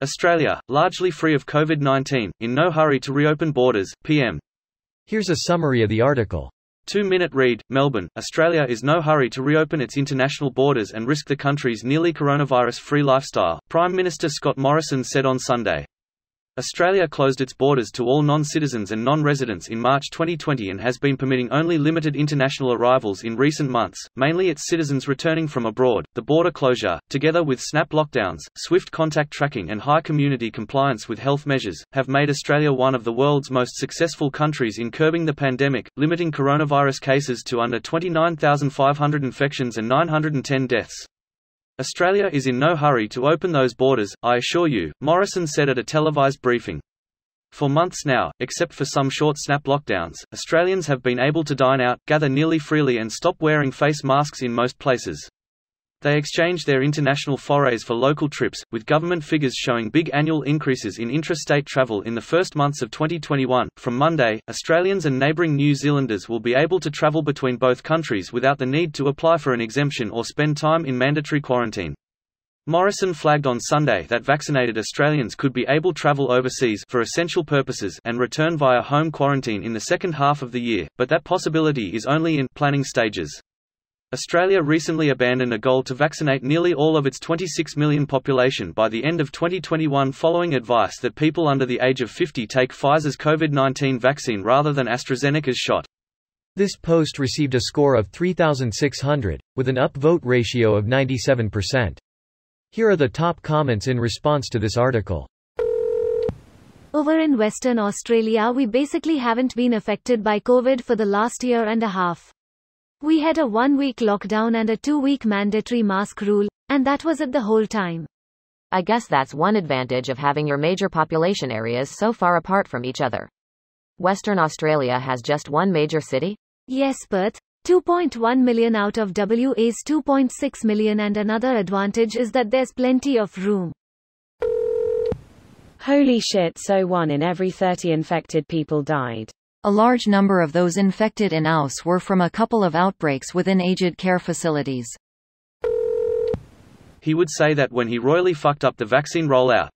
Australia, largely free of COVID-19, in no hurry to reopen borders, PM. Here's a summary of the article. 2-minute read, Melbourne, Australia is no hurry to reopen its international borders and risk the country's nearly coronavirus-free lifestyle, Prime Minister Scott Morrison said on Sunday. Australia closed its borders to all non-citizens and non-residents in March 2020 and has been permitting only limited international arrivals in recent months, mainly its citizens returning from abroad. The border closure, together with snap lockdowns, swift contact tracking and high community compliance with health measures, have made Australia one of the world's most successful countries in curbing the pandemic, limiting coronavirus cases to under 29,500 infections and 910 deaths. Australia is in no hurry to open those borders, I assure you, Morrison said at a televised briefing. For months now, except for some short snap lockdowns, Australians have been able to dine out, gather nearly freely and stop wearing face masks in most places. They exchanged their international forays for local trips, with government figures showing big annual increases in intrastate travel in the first months of 2021. From Monday, Australians and neighbouring New Zealanders will be able to travel between both countries without the need to apply for an exemption or spend time in mandatory quarantine. Morrison flagged on Sunday that vaccinated Australians could be able to travel overseas for essential purposes and return via home quarantine in the second half of the year, but that possibility is only in planning stages. Australia recently abandoned a goal to vaccinate nearly all of its 26 million population by the end of 2021 following advice that people under the age of 50 take Pfizer's COVID-19 vaccine rather than AstraZeneca's shot. This post received a score of 3,600, with an upvote ratio of 97%. Here are the top comments in response to this article. Over in Western Australia, we basically haven't been affected by COVID for the last year and a half. We had a 1-week lockdown and a 2-week mandatory mask rule, and that was it the whole time. I guess that's one advantage of having your major population areas so far apart from each other. Western Australia has just one major city? Yes, Perth, 2.1 million out of WA's 2.6 million, and another advantage is that there's plenty of room. Holy shit, so 1 in every 30 infected people died. A large number of those infected in Aus were from a couple of outbreaks within aged care facilities. He would say that when he royally fucked up the vaccine rollout.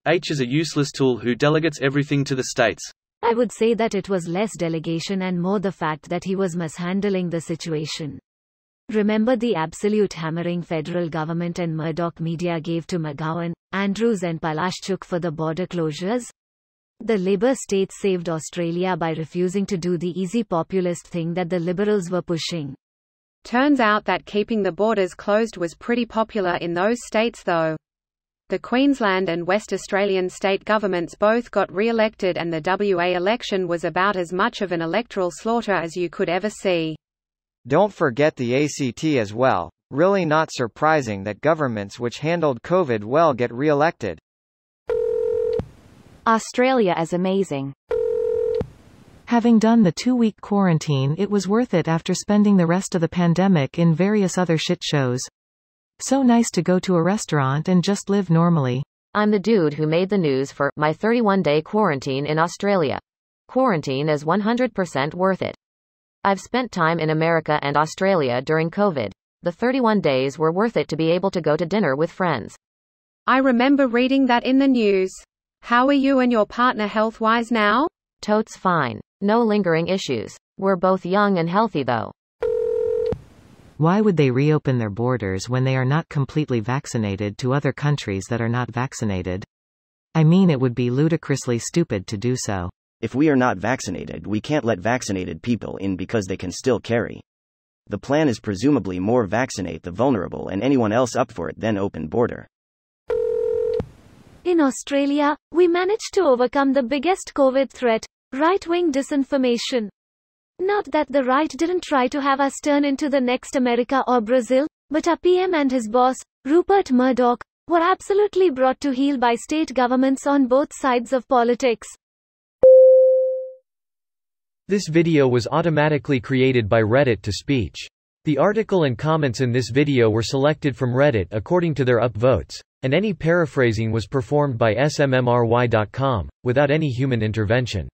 H is a useless tool who delegates everything to the states. I would say that it was less delegation and more the fact that he was mishandling the situation. Remember the absolute hammering federal government and Murdoch media gave to McGowan, Andrews and Palashchuk for the border closures? The Labour state saved Australia by refusing to do the easy populist thing that the Liberals were pushing. Turns out that keeping the borders closed was pretty popular in those states though. The Queensland and West Australian state governments both got re-elected, and the WA election was about as much of an electoral slaughter as you could ever see. Don't forget the ACT as well. Really not surprising that governments which handled COVID well get re-elected. Australia is amazing. Having done the 2-week quarantine, it was worth it after spending the rest of the pandemic in various other shit shows. So nice to go to a restaurant and just live normally. I'm the dude who made the news for my 31-day quarantine in Australia. Quarantine is 100% worth it. I've spent time in America and Australia during COVID. The 31 days were worth it to be able to go to dinner with friends. I remember reading that in the news. How are you and your partner health-wise now? Totes fine. No lingering issues. We're both young and healthy though. Why would they reopen their borders when they are not completely vaccinated to other countries that are not vaccinated? I mean, it would be ludicrously stupid to do so. If we are not vaccinated, we can't let vaccinated people in because they can still carry. The plan is presumably more vaccinate the vulnerable and anyone else up for it than open border. In Australia, we managed to overcome the biggest COVID threat, right-wing disinformation. Not that the right didn't try to have us turn into the next America or Brazil, but our PM and his boss, Rupert Murdoch, were absolutely brought to heel by state governments on both sides of politics. This video was automatically created by Reddit to speech. The article and comments in this video were selected from Reddit according to their upvotes, and any paraphrasing was performed by smmry.com, without any human intervention.